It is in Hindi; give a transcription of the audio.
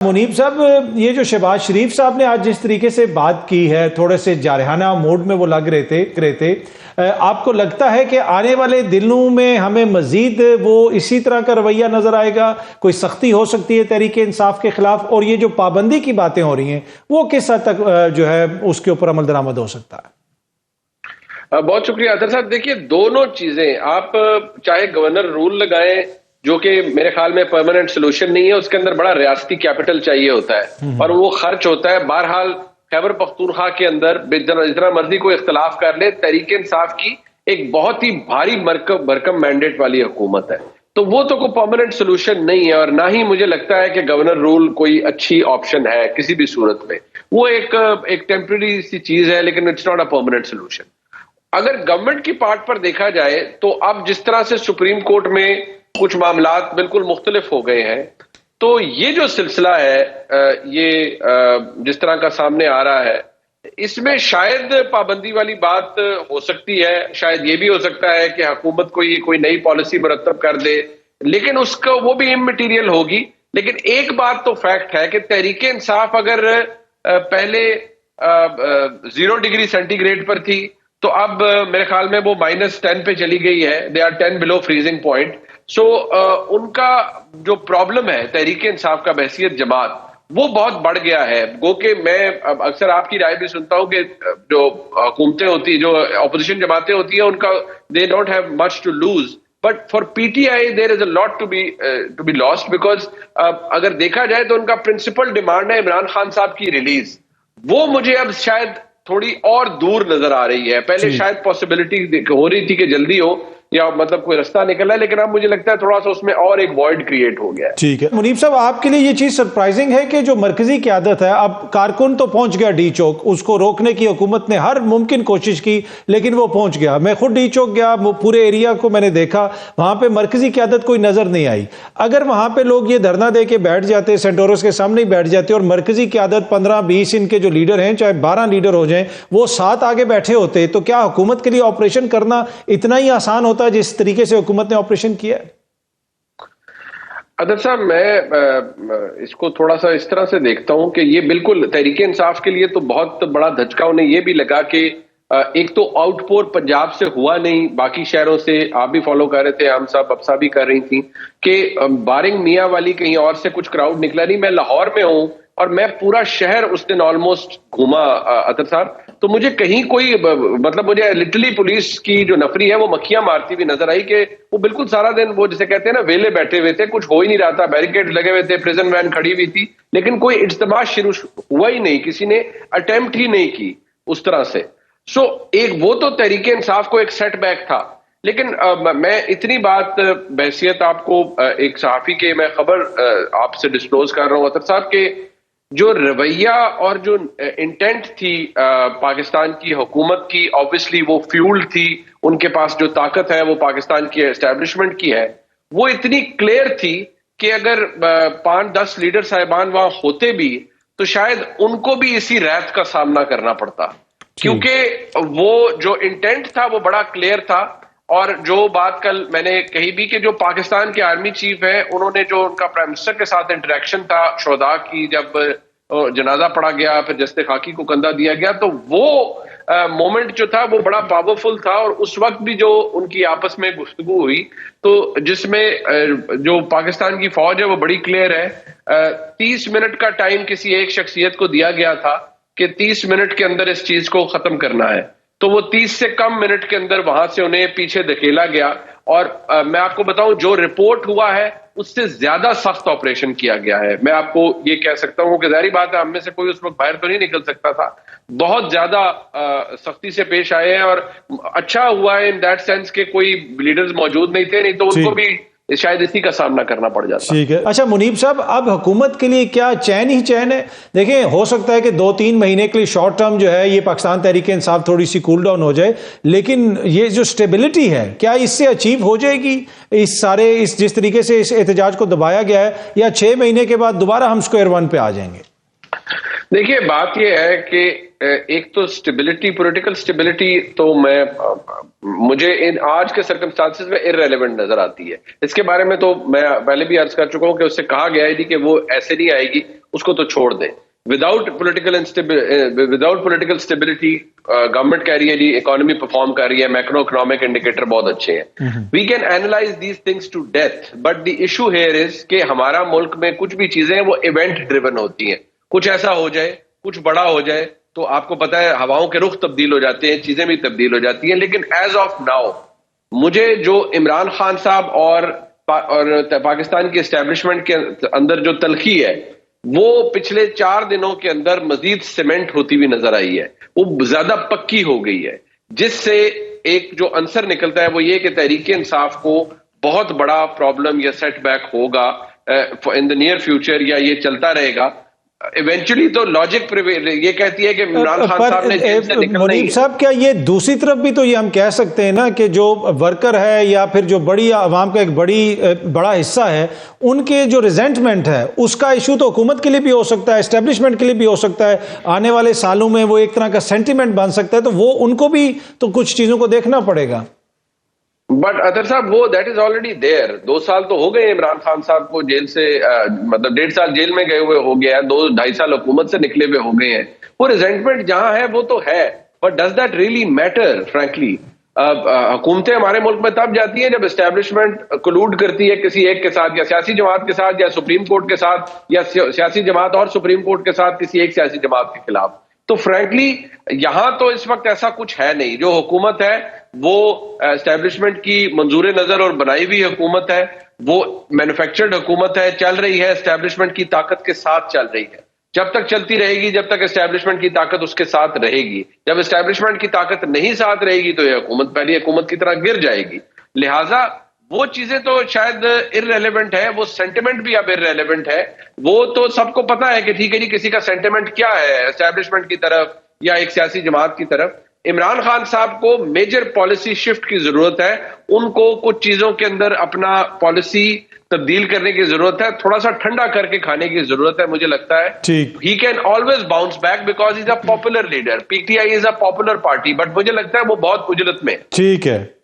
मुनीब साहब, ये जो शहबाज शरीफ साहब ने आज जिस तरीके से बात की है, थोड़े से जारहाना मोड में वो लग रहे थे, आपको लगता है कि आने वाले दिनों में हमें मजीद वो इसी तरह का रवैया नजर आएगा? कोई सख्ती हो सकती है तहरीक इंसाफ के खिलाफ? और ये जो पाबंदी की बातें हो रही हैं वो किस हद तक जो है उसके ऊपर अमल दरामद हो सकता है? बहुत शुक्रिया अतर साहब। देखिए, दोनों चीजें, आप चाहे गवर्नर रूल लगाएं जो कि मेरे ख्याल में परमानेंट सोल्यूशन नहीं है, उसके अंदर बड़ा रियासती कैपिटल चाहिए होता है और वो खर्च होता है। बहरहाल खैबर पख्तूनख्वा के अंदर जितना मर्जी कोई इख्तलाफ कर ले, तहरीक इंसाफ की एक बहुत ही भारी भरकम मैंडेट वाली हुकूमत है, तो वो तो कोई परमानेंट सोल्यूशन नहीं है और ना ही मुझे लगता है कि गवर्नर रूल कोई अच्छी ऑप्शन है किसी भी सूरत में। वो एक टेम्पररी सी चीज है, लेकिन it's not a permanent solution. अगर गवर्नमेंट की पार्ट पर देखा जाए तो अब जिस तरह से सुप्रीम कोर्ट में कुछ मामलात बिल्कुल मुख्तलिफ हो गए हैं, तो ये जो सिलसिला है ये जिस तरह का सामने आ रहा है, इसमें शायद पाबंदी वाली बात हो सकती है। शायद ये भी हो सकता है कि हुकूमत कोई नई पॉलिसी मुरतब कर दे, लेकिन उसका वो भी इममटीरियल होगी। लेकिन एक बात तो फैक्ट है कि तहरीक इंसाफ अगर पहले 0 डिग्री सेंटीग्रेड पर थी, तो अब मेरे ख्याल में वो -10 पे चली गई है। They are 10 below freezing point. So उनका जो प्रॉब्लम है तहरीक इंसाफ का बहसियत जमात, वो बहुत बढ़ गया है। गो के मैं अक्सर आपकी राय भी सुनता हूं कि जो हुकूमतें होती, जो अपोजिशन जमातें होती है, उनका they don't have much to lose, but for PTI there is a lot to be lost, because अगर देखा जाए तो उनका प्रिंसिपल डिमांड है इमरान खान साहब की रिलीज। वो मुझे अब शायद थोड़ी और दूर नजर आ रही है। पहले शायद पॉसिबिलिटी हो रही थी कि जल्दी हो या मतलब कोई रास्ता निकला है, लेकिन अब मुझे लगता है थोड़ा सा उसमें और एक वॉइड क्रिएट हो गया है। ठीक है मुनीब साहब, आपके लिए ये चीज सरप्राइजिंग है कि जो मरकजी क़यादत है, अब कारकुन तो पहुंच गया डी चौक, उसको रोकने की हुकूमत ने हर मुमकिन कोशिश की, लेकिन वो पहुंच गया। मैं खुद डी चौक गया, पूरे एरिया को मैंने देखा, वहां पे मरकजी क़यादत कोई नजर नहीं आई। अगर वहां पे लोग ये धरना दे के बैठ जाते, सेंटोरस के सामने ही बैठ जाते और मरकजी क़यादत 15-20 इनके जो लीडर हैं, चाहे 12 लीडर हो जाए, वो 7 आगे बैठे होते, तो क्या हुकूमत के लिए ऑपरेशन करना इतना ही आसान होता जिस तरीके से हुकूमत ने ऑपरेशन किया? अदर साहब, मैं इसको थोड़ा सा इस तरह से देखता हूं कि ये बिल्कुल तहरीक इंसाफ के लिए तो बहुत बड़ा धचका उन्हें ये भी लगा कि एक तो आउटपोर पंजाब से हुआ नहीं, बाकी शहरों से आप भी फॉलो कर रहे थे, हम सब अफसा भी कर रही थी कि बारिंग मियाँ वाली कहीं और से कुछ क्राउड निकला नहीं। मैं लाहौर में हूं और मैं पूरा शहर उस दिन ऑलमोस्ट घूमा अतर साहब, तो मुझे कहीं कोई मतलब मुझे लिटरली पुलिस की जो नफरी है वो मक्खियां मारती हुई नजर आई कि वो बिल्कुल सारा दिन वो जिसे कहते हैं ना वेले बैठे हुए थे, कुछ हो ही नहीं रहा था। बैरिकेड लगे हुए थे, प्रिजन वैन खड़ी हुई थी, लेकिन कोई इज्तिमा शुरू हुआ ही नहीं, किसी ने अटेम्प्ट ही नहीं की उस तरह से। सो एक वो तो तहरीक इंसाफ को एक सेटबैक था। लेकिन मैं इतनी बात बहसियत आपको एक सहाफी के मैं खबर आपसे डिस्क्लोज कर रहा हूं अतर साहब के जो रवैया और जो इंटेंट थी पाकिस्तान की हुकूमत की, ऑब्वियसली वो फ्यूल्ड थी, उनके पास जो ताकत है वो पाकिस्तान की एस्टेब्लिशमेंट की है, वो इतनी क्लियर थी कि अगर 5-10 लीडर साहिबान वहां होते भी तो शायद उनको भी इसी रैत का सामना करना पड़ता, क्योंकि वो जो इंटेंट था वो बड़ा क्लियर था। और जो बात कल मैंने कही भी कि जो पाकिस्तान के आर्मी चीफ है, उन्होंने जो उनका प्राइम मिनिस्टर के साथ इंटरेक्शन था शोहदा की, जब जनाजा पढ़ा गया, फिर जस्ते खाकी को कंधा दिया गया, तो वो मोमेंट जो था वो बड़ा पावरफुल था। और उस वक्त भी जो उनकी आपस में गुफ्तगू हुई, तो जिसमें जो पाकिस्तान की फौज है वो बड़ी क्लियर है। 30 मिनट का टाइम किसी एक शख्सियत को दिया गया था कि 30 मिनट के अंदर इस चीज को खत्म करना है, तो वो 30 से कम मिनट के अंदर वहां से उन्हें पीछे धकेला गया। और मैं आपको बताऊं, जो रिपोर्ट हुआ है उससे ज्यादा सख्त ऑपरेशन किया गया है। मैं आपको ये कह सकता हूं कि जाहिर बात है हम में से कोई उस वक्त बाहर तो नहीं निकल सकता था, बहुत ज्यादा सख्ती से पेश आए हैं। और अच्छा हुआ है इन दैट सेंस के कोई लीडर्स मौजूद नहीं थे, नहीं तो उनको भी शायद इसी का सामना करना पड़ जाता। ठीक है। अच्छा मुनीब साहब, अब हुकूमत के लिए क्या चैन ही चैन है? देखिए, हो सकता है कि 2-3 महीने के लिए शॉर्ट टर्म जो है ये पाकिस्तान तहरीक इंसाफ थोड़ी सी कूल डाउन हो जाए, लेकिन ये जो स्टेबिलिटी है क्या इससे अचीव हो जाएगी? इस जिस तरीके से इस एहतजाज को दबाया गया है, या 6 महीने के बाद दोबारा हम स्क्वायर वन पे आ जाएंगे? देखिए, बात यह है कि एक तो स्टेबिलिटी, पॉलिटिकल स्टेबिलिटी तो मुझे आज के सर्कमस्टांसेस में इररेलेवेंट नजर आती है। इसके बारे में तो मैं पहले भी अर्ज कर चुका हूं कि उससे कहा गया है कि वो ऐसे नहीं आएगी, उसको तो छोड़ दें। विदाउट पॉलिटिकल स्टेबिलिटी गवर्नमेंट कह रही है जी इकोनॉमी परफॉर्म कर रही है, मैक्रो इकोनॉमिक इंडिकेटर बहुत अच्छे हैं, we can analyse these things to death, but the issue here is कि हमारा मुल्क में कुछ भी चीजें हैं वो इवेंट ड्रिवन होती हैं। कुछ ऐसा हो जाए, कुछ बड़ा हो जाए, तो आपको पता है हवाओं के रुख तब्दील हो जाते हैं, चीजें भी तब्दील हो जाती हैं। लेकिन एज ऑफ नाउ मुझे जो इमरान खान साहब और पाकिस्तान की एस्टेब्लिशमेंट के अंदर जो तलखी है वो पिछले 4 दिनों के अंदर मजीद सीमेंट होती हुई नजर आई है, वो ज्यादा पक्की हो गई है, जिससे एक जो आंसर निकलता है वो ये कि तहरीक इंसाफ को बहुत बड़ा प्रॉब्लम या सेटबैक होगा इन द नियर फ्यूचर, या ये चलता रहेगा। इवेंचुअली तो लॉजिक ये कहती है कि इमरान खान साहब ने जेल से निकलना ही है। मुनीब साहब, क्या ये दूसरी तरफ भी तो ये हम कह सकते हैं ना कि जो वर्कर है या फिर जो बड़ी आवाम का एक बड़ा हिस्सा है, उनके जो रिजेंटमेंट है उसका इशू तो हुकूमत के लिए भी हो सकता है, एस्टेब्लिशमेंट के लिए भी हो सकता है, आने वाले सालों में वो एक तरह का सेंटिमेंट बन सकता है, तो वो उनको भी तो कुछ चीजों को देखना पड़ेगा। बट अतर साहब वो दैट इज ऑलरेडी देयर। 2 साल तो हो गए इमरान खान साहब को जेल से, मतलब 1.5 साल जेल में गए हुए हो गया है, 2-2.5 साल हुकूमत से निकले हुए हो गए हैं। वो रिजेंटमेंट जहां है वो तो है, but does that really matter? Frankly हुकूमतें हमारे मुल्क में तब जाती हैं जब एस्टेब्लिशमेंट कोलूड करती है किसी एक के साथ, या सियासी जमात के साथ, या सुप्रीम कोर्ट के साथ, या सियासी जमात और सुप्रीम कोर्ट के साथ किसी एक सियासी जमात के खिलाफ। तो फ्रैंकली यहां तो इस वक्त ऐसा कुछ है नहीं। जो हुकूमत है वो एस्टेब्लिशमेंट की मंजूर नजर और बनाई हुई हुकूमत है, वो मैन्युफैक्चर्ड हुकूमत है, चल रही है एस्टेब्लिशमेंट की ताकत के साथ चल रही है। जब तक चलती रहेगी, जब तक एस्टेब्लिशमेंट की ताकत उसके साथ रहेगी। जब एस्टेब्लिशमेंट की ताकत नहीं साथ रहेगी तो ये हुकूमत पहली हुकूमत की तरह गिर जाएगी। लिहाजा वो चीजें तो शायद इररेलेवेंट है, वो सेंटिमेंट भी अब इररेलेवेंट है। वो तो सबको पता है कि ठीक है जी किसी का सेंटिमेंट क्या है एस्टेब्लिशमेंट की तरफ या एक सियासी जमात की तरफ। इमरान खान साहब को मेजर पॉलिसी शिफ्ट की जरूरत है, उनको कुछ चीजों के अंदर अपना पॉलिसी तब्दील करने की जरूरत है, थोड़ा सा ठंडा करके खाने की जरूरत है। मुझे लगता है he can always bounce back because is a popular leader. PTI is a popular party, but मुझे लगता है वो बहुत उजलत में। ठीक है।